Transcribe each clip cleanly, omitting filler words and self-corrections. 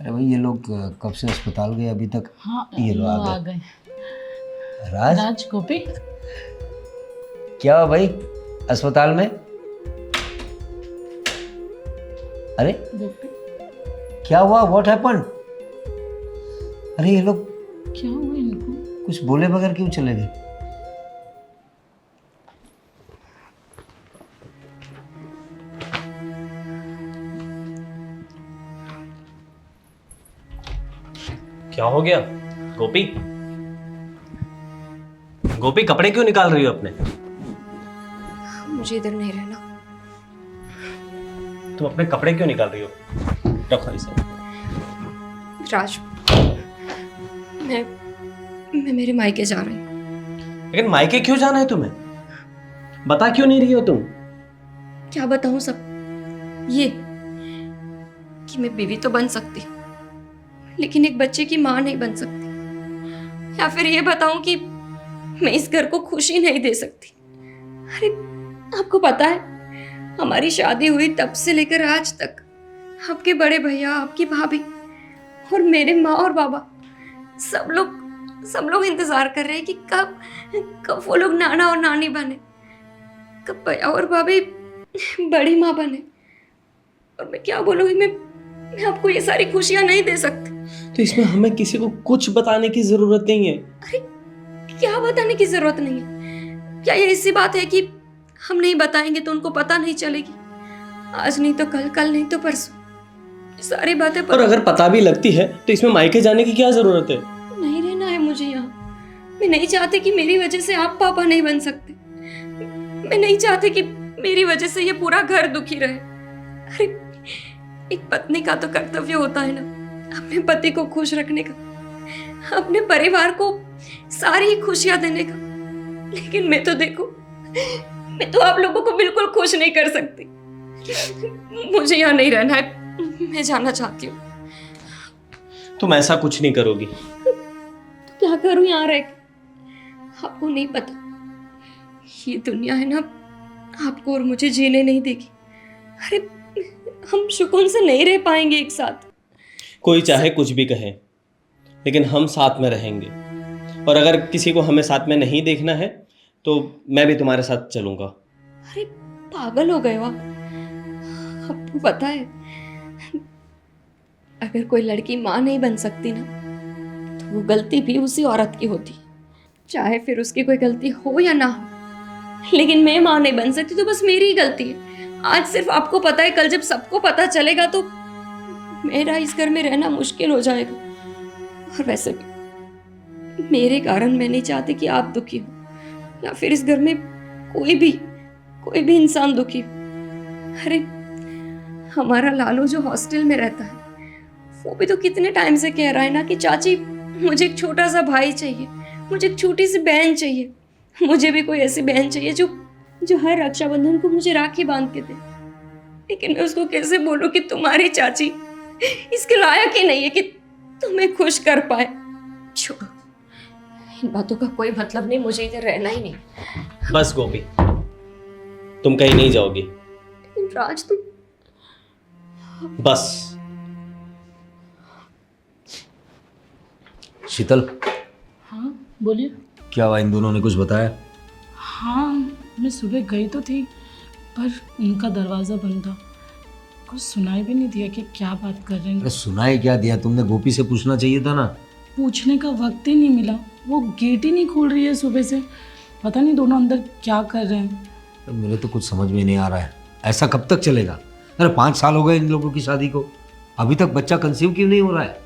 अरे भाई ये लोग कब से अस्पताल गए अभी तक? हाँ ये लोग लोग आ आ गए। गए। राज, राज गोपी, क्या हुआ भाई अस्पताल में? अरे गोपी क्या हुआ? What happened? अरे ये लोग क्या हुआ इनको? कुछ बोले बगैर क्यों चले गए? क्या हो गया गोपी? गोपी कपड़े क्यों निकाल रही हो अपने? मुझे इधर नहीं रहना। तुम अपने कपड़े क्यों निकाल रही हो? रखो इसे। राज, मैं मेरे मायके जा रही हूँ। लेकिन मायके क्यों जाना है तुम्हें? बता क्यों नहीं रही हो तुम? क्या बताऊँ सब ये कि मैं बीवी तो बन सकती हूँ, लेकिन एक बच्चे की माँ नहीं बन सकती। या फिर ये बताऊं कि मैं इस घर को खुशी नहीं दे सकती। अरे आपको पता है, हमारी शादी हुई तब से लेकर आज तक आपके बड़े भैया, आपकी भाभी और मेरे माँ और बाबा सब लोग इंतजार कर रहे हैं कि कब वो लोग नाना और नानी बने, कब भैया और भाभी बड़ी माँ बने। और मैं क्या बोलूँगी, मैं आपको ये सारी खुशियां नहीं दे सकती। तो इसमें हमें किसी को कुछ बताने की जरूरत नहीं है। अरे क्या बताने की जरूरत नहीं है? क्या ये ऐसी बात है कि हम नहीं बताएंगे तो उनको पता नहीं चलेगी? आज नहीं तो कल नहीं तो परसों, ये सारी बातें और अगर पता भी लगती है तो इसमें मायके जाने की क्या जरूरत है? नहीं रहना है मुझे यहाँ। मैं नहीं चाहती कि मेरी वजह से आप पापा नहीं बन सकते। मैं नहीं चाहती कि मेरी वजह से ये पूरा घर दुखी रहे। अरे एक पत्नी का तो कर्तव्य होता है ना, अपने पति को खुश रखने का, अपने परिवार को सारी खुशियां देने का। लेकिन मैं तो देखो, मैं तो आप लोगों को बिल्कुल खुश नहीं कर सकती। मुझे यहाँ नहीं रहना है, मैं जाना चाहती हूँ। तुम ऐसा कुछ नहीं करोगी। तो क्या करूँ यहाँ रह के? आपको नहीं पता, ये दुनिया है ना, आपको और मुझे जीने नहीं देगी। अरे हम सुकून से नहीं रह पाएंगे एक साथ। कोई चाहे कुछ भी कहे, लेकिन हम साथ में रहेंगे। और अगर किसी को हमें साथ में नहीं देखना है तो मैं भी तुम्हारे साथ चलूंगा। अरे पागल हो गए हो आप? आपको पता है, अगर कोई लड़की माँ नहीं बन सकती ना, तो वो गलती भी उसी औरत की होती, चाहे फिर उसकी कोई गलती हो या ना हो। लेकिन मैं माँ नहीं बन सकती तो बस मेरी ही गलती है। आज सिर्फ आपको पता है, कल जब सबको पता चलेगा तो मेरा इस घर में रहना मुश्किल हो जाएगा। और वैसे भी मेरे कारण मैं नहीं चाहती कि आप दुखी हो, या फिर इस घर में कोई भी इंसान दुखी हो। अरे हमारा लालू जो हॉस्टल में रहता है, वो भी तो कितने टाइम से कह रहा है ना कि चाची मुझे एक छोटा सा भाई चाहिए, मुझे एक छोटी सी बहन चाहिए, मुझे भी कोई ऐसी बहन चाहिए जो हर रक्षाबंधन को मुझे राखी बांध के दे। लेकिन मैं उसको कैसे बोलूं कि तुम्हारी चाची इसके लायक ही नहीं है कि तुम्हें खुश कर पाए। छोड़ो, इन बातों का कोई मतलब नहीं, मुझे इधर रहना ही नहीं। बस गोपी, तुम कहीं नहीं जाओगी। लेकिन राज तुम बस। शीतल, हाँ बोलिए। क्या हुआ? इन दोनों ने कुछ बताया? हाँ मैं सुबह गई तो थी, पर उनका दरवाज़ा बंद था। कुछ सुनाई भी नहीं दिया कि क्या बात कर रहे अरे हैं। सुनाई क्या दिया? तुमने गोपी से पूछना चाहिए था ना। पूछने का वक्त ही नहीं मिला, वो गेट ही नहीं खोल रही है सुबह से। पता नहीं दोनों अंदर क्या कर रहे हैं। अरे मेरे तो कुछ समझ में नहीं आ रहा है, ऐसा कब तक चलेगा? अरे 5 साल हो गए इन लोगों की शादी को, अभी तक बच्चा कंसीव क्यों नहीं हो रहा है?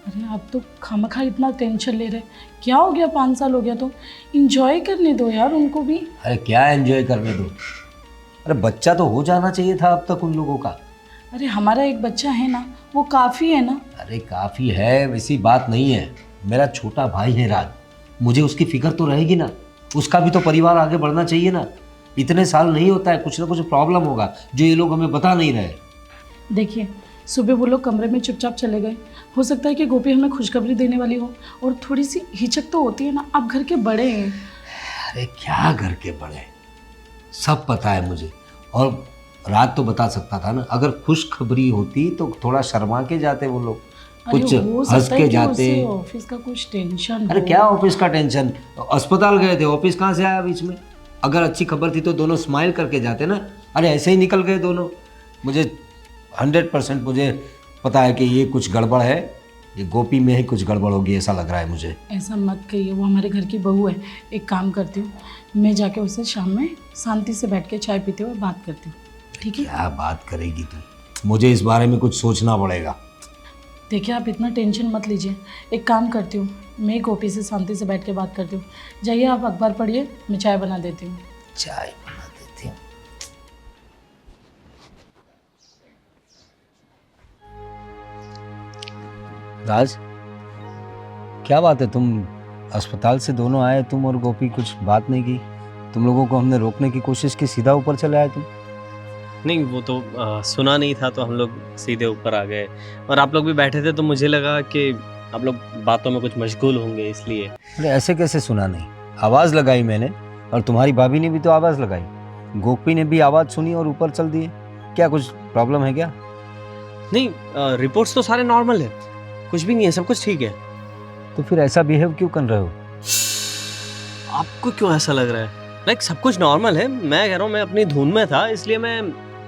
अरे आप तो खामखा इतना टेंशन ले रहे। क्या हो गया, 5 साल हो गया तो इंजॉय करने दो यार उनको भी। अरे क्या एंजॉय करने दो? अरे बच्चा तो हो जाना चाहिए था अब तक उन लोगों का। अरे हमारा एक बच्चा है ना, वो काफ़ी है ना। अरे काफ़ी है वैसी बात नहीं है। मेरा छोटा भाई है राज, मुझे उसकी फिक्र तो रहेगी ना। उसका भी तो परिवार आगे बढ़ना चाहिए ना। इतने साल नहीं होता है, कुछ ना कुछ प्रॉब्लम होगा जो ये लोग हमें बता नहीं रहे। देखिए सुबह वो लोग कमरे में चुपचाप चले गए। हो सकता है कि गोपी हमें खुशखबरी देने वाली हो, और थोड़ी सी हिचक तो होती है ना, आप घर के बड़े हैं। अरे क्या घर के बड़े, सब पता है मुझे। और रात तो बता सकता था ना, अगर खुशखबरी होती तो थोड़ा शर्मा के जाते वो लोग। कुछ हो हंस सकता है के कि जाते। उसे ऑफिस का कुछ टेंशन अरे हो। क्या ऑफिस का टेंशन, अस्पताल गए थे, ऑफिस कहाँ से आया बीच में? अगर अच्छी खबर थी तो दोनों स्माइल करके जाते ना। अरे ऐसे ही निकल गए दोनों। मुझे 100% मुझे पता है कि ये कुछ गड़बड़ है, ये गोपी में ही कुछ गड़बड़ होगी, ऐसा लग रहा है मुझे। ऐसा मत कहिए, वो हमारे घर की बहू है। एक काम करती हूँ, मैं जाके उससे शाम में शांति से बैठ के चाय पीते हुए बात करती हूँ, ठीक है? क्या बात करेगी तू? मुझे इस बारे में कुछ सोचना पड़ेगा। देखिए आप इतना टेंशन मत लीजिए, एक काम करती हूँ, मैं गोपी से शांति से बैठ के बात करती हूँ। जाइए आप अखबार पढ़िए, मैं चाय बना देती हूँ। चाय बना देती हूँ। राज, क्या बात है, तुम अस्पताल से दोनों आए, तुम और गोपी कुछ बात नहीं की? तुम लोगों को हमने रोकने की कोशिश की, सीधा ऊपर चले आए तुम। नहीं, वो तो सुना नहीं था तो हम लोग सीधे ऊपर आ गए, और आप लोग भी बैठे थे तो मुझे लगा कि आप लोग बातों में कुछ मशगूल होंगे, इसलिए। अरे ऐसे कैसे सुना नहीं? आवाज़ लगाई मैंने, और तुम्हारी भाभी ने भी तो आवाज़ लगाई, गोपी ने भी आवाज़ सुनी और ऊपर चल दिए। क्या कुछ प्रॉब्लम है क्या? नहीं, रिपोर्ट्स तो सारे नॉर्मल है, कुछ भी नहीं है, सब कुछ ठीक है। तो फिर ऐसा बिहेव क्यों कर रहे हो? आपको क्यों ऐसा लग रहा है? लाइक सब कुछ नॉर्मल है, मैं कह रहा हूँ मैं अपनी धुन में था, इसलिए मैं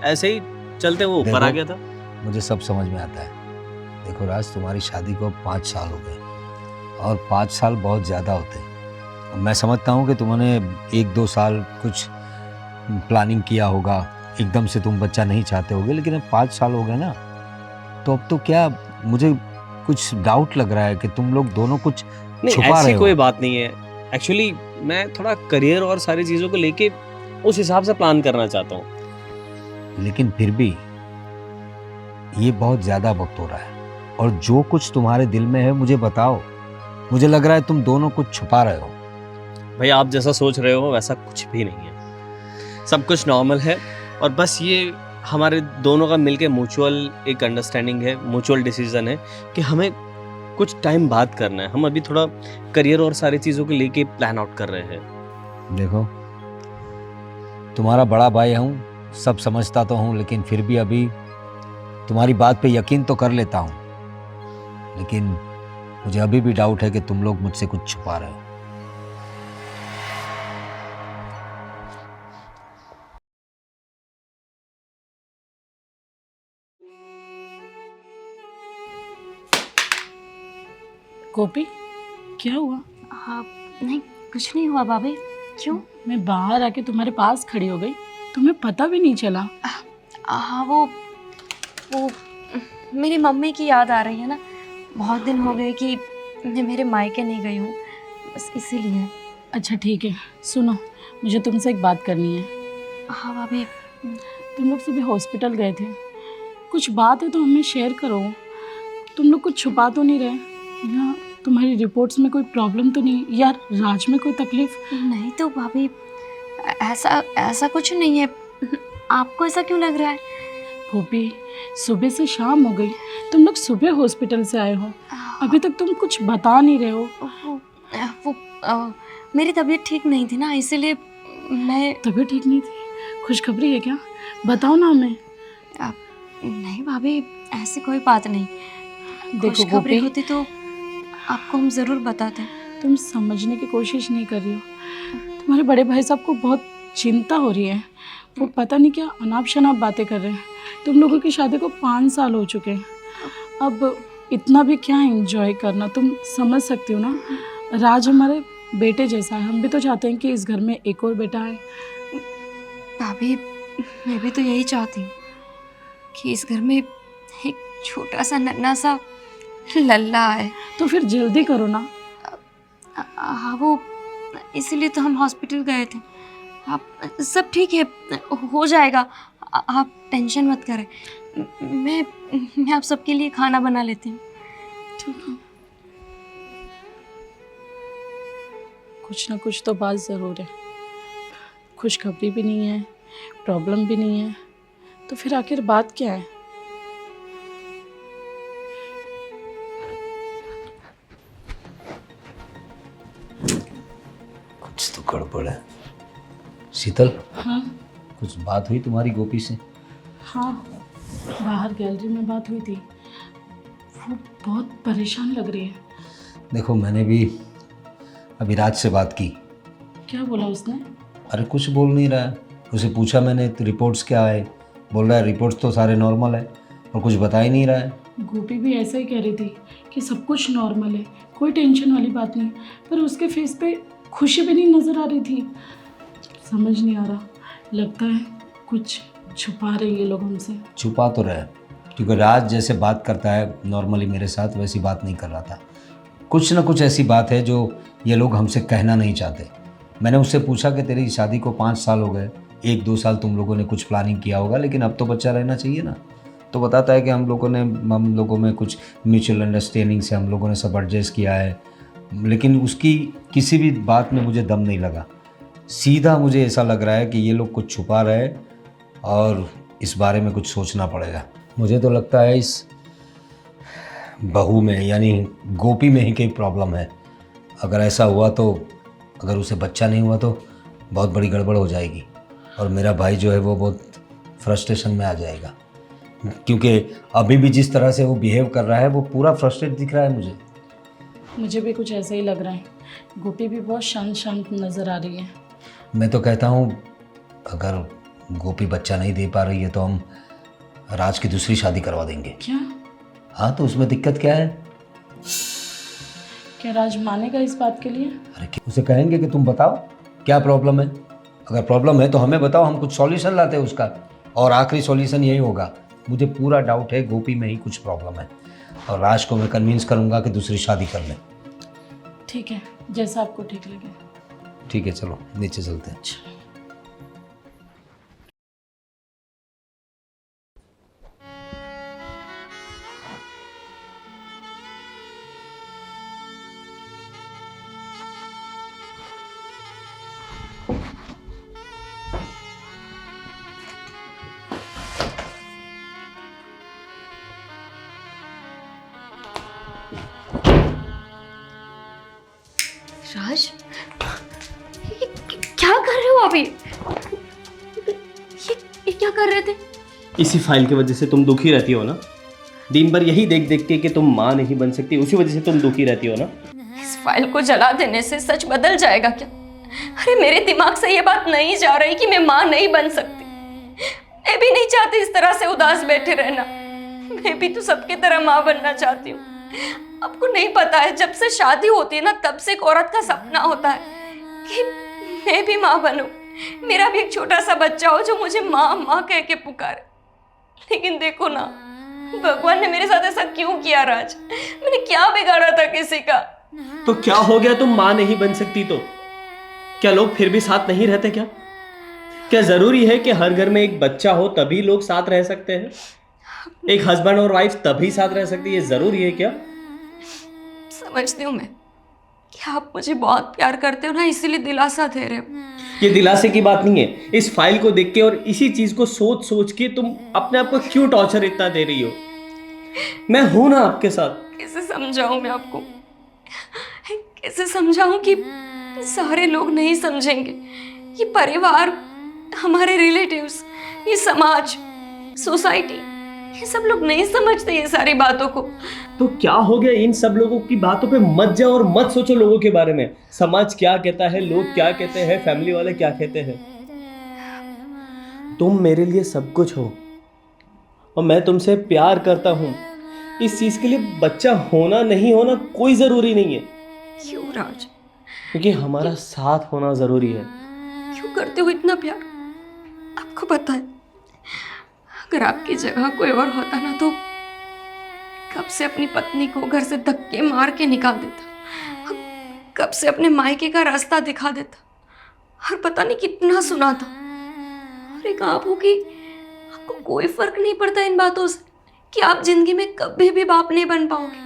ऐसे ही चलते हुए ऊपर आ देखो, गया था। मुझे सब समझ में आता है। देखो राज, तुम्हारी शादी को 5 साल हो गए, और 5 साल बहुत ज़्यादा होते हैं। अब मैं समझता हूँ कि तुमने 1-2 साल कुछ प्लानिंग किया होगा, एकदम से तुम बच्चा नहीं चाहते होगे, लेकिन अब 5 साल हो गए ना, तो अब तो क्या, मुझे कुछ डाउट लग रहा है कि तुम लोग दोनों कुछ नहीं, छुपा रहे ऐसी हो। कोई बात नहीं है। एक्चुअली मैं थोड़ा करियर और सारी चीज़ों को लेके उस हिसाब से प्लान करना चाहता हूँ। लेकिन फिर भी ये बहुत ज़्यादा वक्त हो रहा है, और जो कुछ तुम्हारे दिल में है मुझे बताओ। मुझे लग रहा है तुम दोनों कुछ छुपा रहे हो। भाई आप जैसा सोच रहे हो वैसा कुछ भी नहीं है, सब कुछ नॉर्मल है, और बस ये हमारे दोनों का मिलके म्यूचुअल एक अंडरस्टैंडिंग है, म्यूचुअल डिसीजन है कि हमें कुछ टाइम बात करना है। हम अभी थोड़ा करियर और सारी चीज़ों को लेके प्लान आउट कर रहे हैं। देखो, तुम्हारा बड़ा भाई हूँ, सब समझता तो हूँ, लेकिन फिर भी अभी तुम्हारी बात पे यकीन तो कर लेता हूँ, लेकिन मुझे अभी भी डाउट है कि तुम लोग मुझसे कुछ छुपा रहे हो। गोपी, क्या हुआ? हाँ, नहीं कुछ नहीं हुआ भाभी। क्यों? मैं बाहर आके तुम्हारे पास खड़ी हो गई, तुम्हें पता भी नहीं चला। हाँ, वो मेरी मम्मी की याद आ रही है ना, बहुत दिन हो गए कि मैं मेरे मायके नहीं गई हूँ, बस इसीलिए। अच्छा ठीक है, सुनो, मुझे तुमसे एक बात करनी है। हाँ भाभी। तुम लोग सुबह हॉस्पिटल गए थे, कुछ बात है तो हमें शेयर करो। तुम लोग कुछ छुपा तो नहीं रहे, या तुम्हारी रिपोर्ट्स में कोई प्रॉब्लम तो नहीं, या राज में कोई तकलीफ? नहीं तो भाभी, ऐसा कुछ नहीं है। आपको ऐसा क्यों लग रहा है? गोपी, सुबह से शाम हो गई, तुम लोग सुबह हॉस्पिटल से आए हो, अभी तक तुम कुछ बता नहीं रहे हो। मेरी तबीयत ठीक नहीं थी ना, इसीलिए मैं। तबीयत ठीक नहीं थी? खुशखबरी है क्या? बताओ ना हमें। नहीं भाभी, ऐसी कोई बात नहीं। देखो खुशखबरी गोपी, होती तो आपको हम ज़रूर बताते। तुम समझने की कोशिश नहीं कर रही हो। तुम्हारे बड़े भाई साहब को बहुत चिंता हो रही है, वो पता नहीं क्या अनाप शनाप बातें कर रहे हैं। तुम लोगों की शादी को 5 साल हो चुके हैं, अब इतना भी क्या एंजॉय करना, तुम समझ सकती हो ना। राज हमारे बेटे जैसा है, हम भी तो चाहते हैं कि इस घर में एक और बेटा आए। भाभी, मैं भी तो यही चाहती हूँ कि इस घर में एक छोटा सा नन्हा सा लल्ला है। तो फिर जल्दी करो ना। हाँ, वो इसीलिए तो हम हॉस्पिटल गए थे। आप सब ठीक है, हो जाएगा, आप टेंशन मत करें। मैं आप सबके लिए खाना बना लेती हूँ। ठीक है, कुछ ना कुछ तो बात ज़रूर है। खुशखबरी भी नहीं है, प्रॉब्लम भी नहीं है, तो फिर आखिर बात क्या है? कुछ तो गड़बड़ है। शीतल, हाँ कुछ बात हुई तुम्हारी गोपी से? हाँ, बाहर गैलरी में बात हुई थी। वो बहुत परेशान लग रही है। देखो मैंने भी अभी राज से बात की। क्या बोला उसने? अरे कुछ बोल नहीं रहा है। उसे पूछा मैंने तो रिपोर्ट्स क्या है, बोल रहा है रिपोर्ट्स तो सारे नॉर्मल है और कुछ बता ही नहीं रहा है। गोपी भी ऐसा ही कह रही थी कि सब कुछ नॉर्मल है, कोई टेंशन वाली बात नहीं, पर उसके फेस पे खुशी भी नहीं नज़र आ रही थी। समझ नहीं आ रहा, लगता है कुछ छुपा रहे ये लोग हमसे। छुपा तो रहे, क्योंकि राज जैसे बात करता है नॉर्मली मेरे साथ वैसी बात नहीं कर रहा था। कुछ ना कुछ ऐसी बात है जो ये लोग हमसे कहना नहीं चाहते। मैंने उससे पूछा कि तेरी शादी को 5 साल हो गए, 1-2 साल तुम लोगों ने कुछ प्लानिंग किया होगा, लेकिन अब तो बच्चा रहना चाहिए ना। तो बताता है कि हम लोगों में कुछ म्यूचुअल अंडरस्टैंडिंग से हम लोगों ने सब एडजस्ट किया है, लेकिन उसकी किसी भी बात में मुझे दम नहीं लगा। सीधा मुझे ऐसा लग रहा है कि ये लोग कुछ छुपा रहे हैं और इस बारे में कुछ सोचना पड़ेगा। मुझे तो लगता है इस बहू में यानी गोपी में ही कोई प्रॉब्लम है। अगर ऐसा हुआ तो, अगर उसे बच्चा नहीं हुआ तो बहुत बड़ी गड़बड़ हो जाएगी और मेरा भाई जो है वो बहुत फ्रस्ट्रेशन में आ जाएगा, क्योंकि अभी भी जिस तरह से वो बिहेव कर रहा है वो पूरा फ्रस्ट्रेट दिख रहा है मुझे भी कुछ ऐसा ही लग रहा है। गोपी भी बहुत शांत शांत नज़र आ रही है। मैं तो कहता हूँ अगर गोपी बच्चा नहीं दे पा रही है तो हम राज की दूसरी शादी करवा देंगे। क्या? हाँ, तो उसमें दिक्कत क्या है? क्या राज मानेगा इस बात के लिए? अरे उसे कहेंगे कि तुम बताओ क्या प्रॉब्लम है, अगर प्रॉब्लम है तो हमें बताओ, हम कुछ सॉल्यूशन लाते हैं उसका, और आखिरी सॉल्यूशन यही होगा। मुझे पूरा डाउट है गोपी में ही कुछ प्रॉब्लम है और राज को मैं कन्विंस करूंगा कि दूसरी शादी कर ले। ठीक है, जैसा आपको ठीक लगे। ठीक है, चलो नीचे चलते हैं। राज, क्या कर रहे हो अभी? ये क्या कर रहे थे? इसी फाइल की वजह से तुम दुखी रहती हो ना। दिन भर यही देख देख के कि तुम माँ नहीं बन सकती, उसी वजह से तुम दुखी रहती हो ना। इस फाइल को जला देने से सच बदल जाएगा क्या? अरे मेरे दिमाग से ये बात नहीं जा रही कि मैं माँ नहीं बन सकती। मैं भी नहीं चाहती इस तरह से उदास बैठे रहना। मैं भी तो सबके तरह माँ बनना चाहती हूँ। आपको नहीं पता है, जब से शादी होती है ना तब से एक औरत का सपना होता है कि मैं भी माँ बनूं, मेरा भी एक छोटा सा बच्चा हो जो मुझे माँ माँ कह के पुकारे। लेकिन देखो ना, भगवान ने मेरे साथ ऐसा क्यों किया राज? मैंने क्या बिगाड़ा था किसी का? तो क्या हो गया, तुम माँ नहीं बन सकती तो क्या लोग फिर भी साथ नहीं रहते? क्या जरूरी है कि हर घर में एक बच्चा हो तभी लोग साथ रह सकते हैं? एक हस्बैंड और वाइफ तभी साथ रह सकती है, जरूरी है क्या? समझती हूँ मैं कि आप मुझे बहुत प्यार करते हो ना, इसीलिए दिलासा दे रहे हो। ये दिलासे की बात नहीं है। इस फाइल को देख के और इसी चीज को सोच सोच के तुम अपने आप को क्यों टॉर्चर इतना दे रही हो? मैं हूं ना आपके साथ। कैसे समझाऊं मैं आपको? कैसे समझाऊं कि सारे लोग नहीं समझेंगे? ये परिवार, हमारे रिलेटिव्स, ये समाज, सोसाइटी, ये सब लोग नहीं समझते ये सारी बातों को। तो क्या हो गया? इन सब लोगों की बातों पे मत जाओ और मत सोचो लोगों के बारे में। समाज क्या कहता है, लोग क्या कहते हैं, फैमिली वाले क्या कहते हैं। तुम मेरे लिए सब कुछ हो और मैं तुमसे प्यार करता हूं। इस चीज के लिए बच्चा होना नहीं होना कोई जरूरी नहीं है। क्यों राज? क्योंकि हमारा साथ होना जरूरी है। क्यों करते हो इतना प्यार? आपको पता है, अगर आपकी जगह कोई और होता ना तो कब से अपनी पत्नी को घर से धक्के मार के निकाल देता, कब से अपने मायके का रास्ता दिखा देता, और पता नहीं कितना सुना था। और एक आप हो कि आपको कोई फर्क नहीं पड़ता इन बातों से कि आप जिंदगी में कभी भी बाप नहीं बन पाओगे।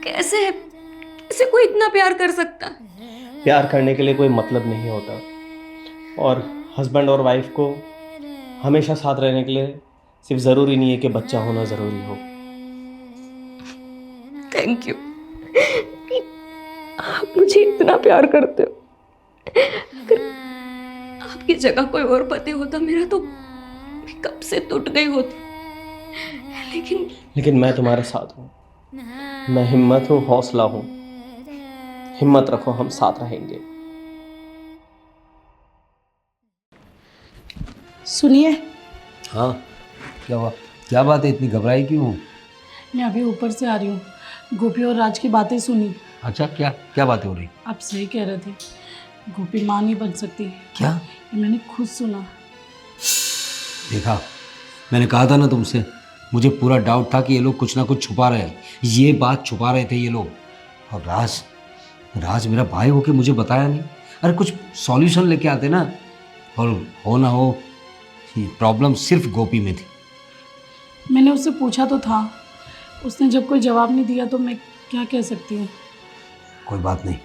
कैसे कोई इतना प्यार कर सकता है? प्यार करने के लिए कोई मतलब नहीं होता, और हस्बैंड और वाइफ को हमेशा साथ रहने के लिए सिर्फ ज़रूरी नहीं है कि बच्चा होना ज़रूरी हो। थैंक यू, आप मुझे इतना प्यार करते हो। अगर आपकी जगह कोई और पति होता मेरा तो मैं कब से टूट गई होती। लेकिन मैं तुम्हारे साथ हूँ, मैं हिम्मत हूँ, हौसला हूँ। हिम्मत रखो, हम साथ रहेंगे। सुनिए, हाँ, क्या हुआ? क्या बात है, इतनी घबराई क्यों हो? मैं अभी ऊपर से आ रही हूँ। गोपी और राज की बातें सुनी। अच्छा, क्या क्या बातें हो रही? आप सही कह रहे थे, गोपी माँ नहीं बन सकती। क्या? ये मैंने खुद सुना। देखा, मैंने कहा था ना तुमसे, मुझे पूरा डाउट था कि ये लोग कुछ ना कुछ छुपा रहे हैं। ये बात छुपा रहे थे ये लोग। और राज राज मेरा भाई होके मुझे बताया नहीं। अरे कुछ सॉल्यूशन लेके आते ना। और हो ना हो, प्रॉब्लम सिर्फ गोपी में थी। मैंने उससे पूछा तो था, उसने जब कोई जवाब नहीं दिया तो मैं क्या कह सकती हूँ। कोई बात नहीं,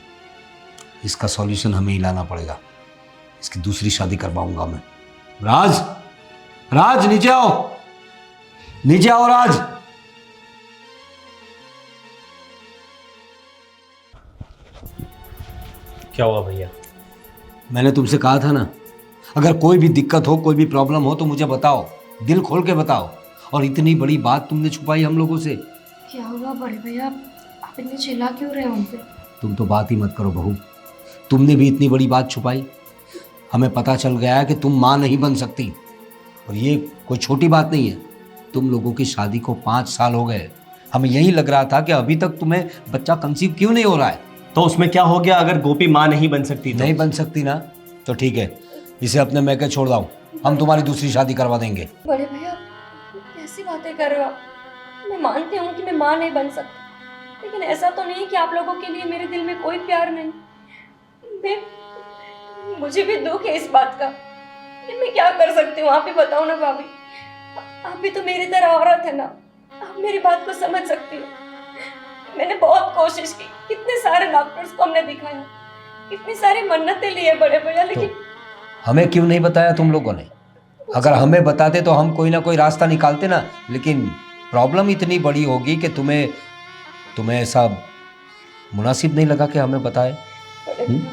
इसका सॉल्यूशन हमें ही लाना पड़ेगा। इसकी दूसरी शादी करवाऊंगा मैं। राज, राज नीचे आओ, नीचे आओ राज। क्या हुआ भैया? मैंने तुमसे कहा था ना, अगर कोई भी दिक्कत हो, कोई भी प्रॉब्लम हो तो मुझे बताओ, दिल खोल के बताओ। और इतनी बड़ी बात तुमने छुपाई हम लोगों से। क्या हुआ बड़े भैया, आप इतने चिल्ला क्यों रहे हो उनसे? तुम तो बात ही मत करो बहू, तुमने भी इतनी बड़ी बात छुपाई। हमें पता चल गया है कि तुम माँ नहीं बन सकती। और ये कोई छोटी बात नहीं है। तुम लोगों की शादी को 5 साल हो गए। हमें यही लग रहा था कि अभी तक तुम्हें बच्चा कंसीव क्यों नहीं हो रहा है। तो उसमें क्या हो गया अगर गोपी माँ नहीं बन सकती तो? नहीं बन सकती ना, तो ठीक है, इसे अपने मैके छोड़ दाओ। हम तुम्हारी दूसरी शादी करवा देंगे। बड़े भैया कैसी बातें कर रहे हो आप? मैं मानती हूँ कि मैं माँ नहीं बन सकती, लेकिन ऐसा तो नहीं कि आप लोगों के लिए मेरे दिल में कोई प्यार नहीं। मुझे भी दुख है इस बात का, लेकिन मैं क्या कर सकती हूँ? आप ही बताओ ना भाभी, आप भी तो मेरी तरह औरत है ना, आप मेरी बात को समझ सकती हो। मैंने बहुत कोशिश की, कितने सारे डॉक्टर्स को हमने दिखाया, कितनी सारी मन्नतें ली है बड़े भैया, लेकिन हमें क्यों नहीं बताया तुम लोगों ने? अगर हमें बताते तो हम कोई ना कोई रास्ता निकालते ना। लेकिन प्रॉब्लम इतनी बड़ी होगी कि तुम्हें ऐसा मुनासिब नहीं लगा कि हमें बताए। बड़े भैया,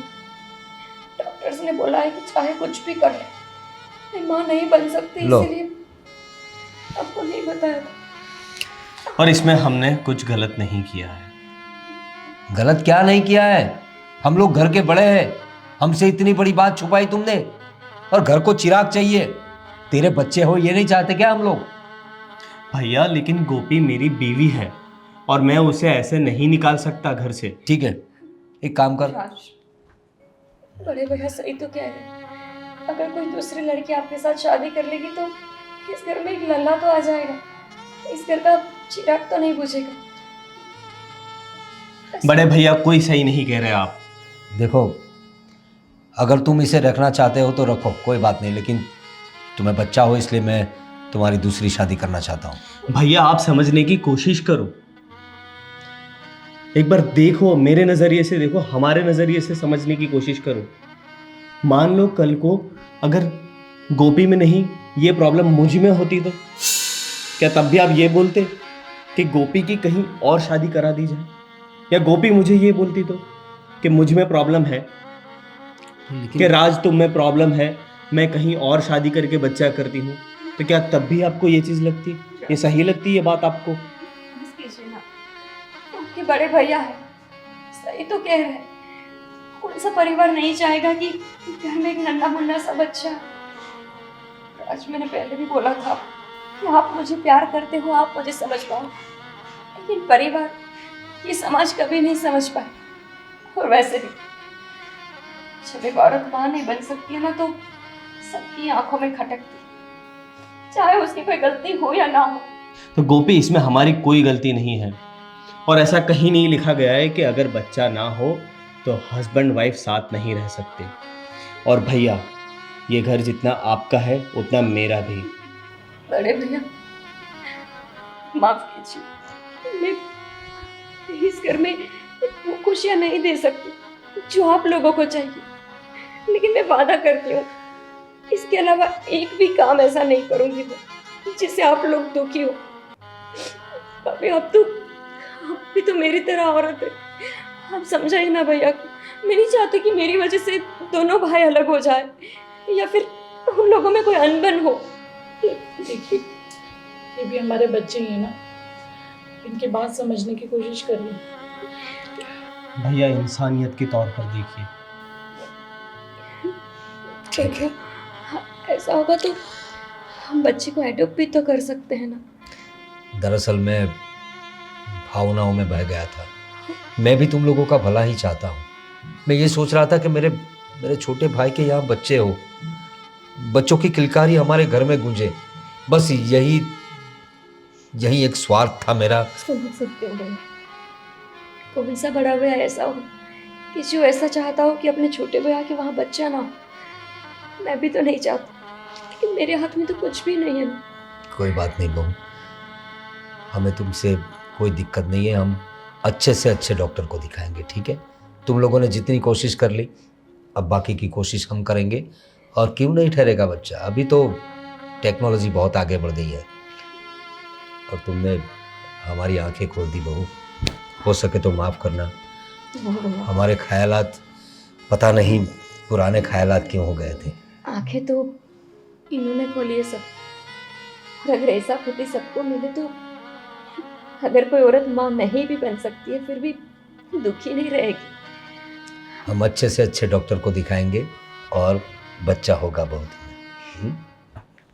डॉक्टर्स ने बोला है कि चाहे कुछ भी कर ले, मैं माँ नहीं बन सकती, लो। इसीलिए आपको नहीं बताया था। और इसमें हमने कुछ गलत नहीं किया है। गलत क्या नहीं किया है? हम लोग घर के बड़े हैं, हमसे इतनी बड़ी बात छुपाई तुमने। और घर को चिराग चाहिए, तेरे बच्चे हो ये नहीं चाहते क्या हम लोग? भैया लेकिन गोपी मेरी बीवी है और मैं उसे ऐसे नहीं निकाल सकता घर से। ठीक है, एक काम कर। राज, बड़े भैया सही तो कह रहे हैं। अगर कोई दूसरी लड़की आपके साथ शादी कर लेगी तो इस घर में एक लल्ला तो आ जाएगा, इस घर का चिराग तो नहीं बुझेगा। बड़े भैया कोई सही नहीं कह रहे आप। देखो, अगर तुम इसे रखना चाहते हो तो रखो, कोई बात नहीं, लेकिन तुम्हें बच्चा हो इसलिए मैं तुम्हारी दूसरी शादी करना चाहता हूँ। भैया आप समझने की कोशिश करो, एक बार देखो, मेरे नज़रिए से देखो, हमारे नज़रिए से समझने की कोशिश करो। मान लो कल को अगर गोपी में नहीं ये प्रॉब्लम मुझ में होती तो क्या तब भी आप ये बोलते कि गोपी की कहीं और शादी करा दी जाए? या गोपी मुझे ये बोलती तो कि मुझ में प्रॉब्लम है, कि राज तुम में प्रॉब्लम है, मैं कहीं और शादी करके बच्चा करती हूँ, तो क्या तब भी आपको ये चीज़ लगती, ये सही लगती ये बात आपको? बस कीजिए ना, आपके बड़े भैया है, सही तो कह रहे हैं। कौन सा परिवार नहीं चाहेगा कि घर में एक नन्हा मुन्ना सा बच्चा? आज मैंने पहले भी बोला था कि आप मुझे प्यार करते हो, आप मुझे समझ पाओ, लेकिन परिवार, ये समाज कभी नहीं समझ पाए। और वैसे भी जब एक औरत माँ नहीं बन सकती है ना, तो सबकी आंखों में खटकती, चाहे उसकी कोई गलती हो या ना हो। तो गोपी इसमें हमारी कोई गलती नहीं है, और ऐसा कहीं नहीं लिखा गया है कि अगर बच्चा ना हो तो हस्बैंड वाइफ साथ नहीं रह सकते। और भैया ये घर जितना आपका है उतना मेरा भी। बड़े भैया माफ कीजिए, मैं इस घर में वो खुशियाँ नहीं दे सकती जो आप लोगों को चाहिए, लेकिन मैं वादा करती हूँ इसके अलावा एक भी काम ऐसा नहीं करूँगी मैं जिससे आप लोग दुखी हो। अभी आप भी तो मेरी तरह औरत है, आप समझाइए ना भैया को। मैं नहीं चाहती कि मेरी वजह से दोनों भाई अलग हो जाए या फिर उन लोगों में कोई अनबन हो। देखिए ये भी हमारे बच्चे ही हैं ना, इनकी बात समझने की कोशिश करिए। भैया इंसानियत के तौर पर देखिए। ठीक है। ऐसा होगा तो हम बच्चे को एडॉप्ट भी तो कर सकते हैं ना। दरअसल मैं भावनाओं में बह गया था। मैं भी तुम लोगों का भला ही चाहता हूँ। मैं ये सोच रहा था कि मेरे छोटे भाई के यहाँ बच्चे हो, बच्चों की किलकारी हमारे घर में गूंजे। बस यही एक स्वार्थ था मेरा। समझ सकते हो भैया, कौन सा बड़ा भैया ऐसा हो कि जो ऐसा चाहता हो कि अपने छोटे भैया के वहाँ बच्चा ना हो। मैं भी तो नहीं चाहती, लेकिन मेरे हाथ में तो कुछ भी नहीं है ना। कोई बात नहीं बहू, हमें तुमसे कोई दिक्कत नहीं है। हम अच्छे से अच्छे डॉक्टर को दिखाएंगे, ठीक है? तुम लोगों ने जितनी कोशिश कर ली, अब बाकी की कोशिश हम करेंगे। और क्यों नहीं ठहरेगा बच्चा? अभी तो टेक्नोलॉजी बहुत आगे बढ़ गई है और तुमने हमारी आंखें खोल दी बहू। हो सके तो माफ़ करना। हमारे ख्यालात पता नहीं पुराने ख्यालात क्यों हो गए थे। आंखें तो इन्होंने खोली है सब, और अगर ऐसा पति सबको मिले तो अगर कोई औरत माँ नहीं भी बन सकती है फिर भी दुखी नहीं रहेगी। हम अच्छे से अच्छे डॉक्टर को दिखाएंगे और बच्चा होगा बहुत।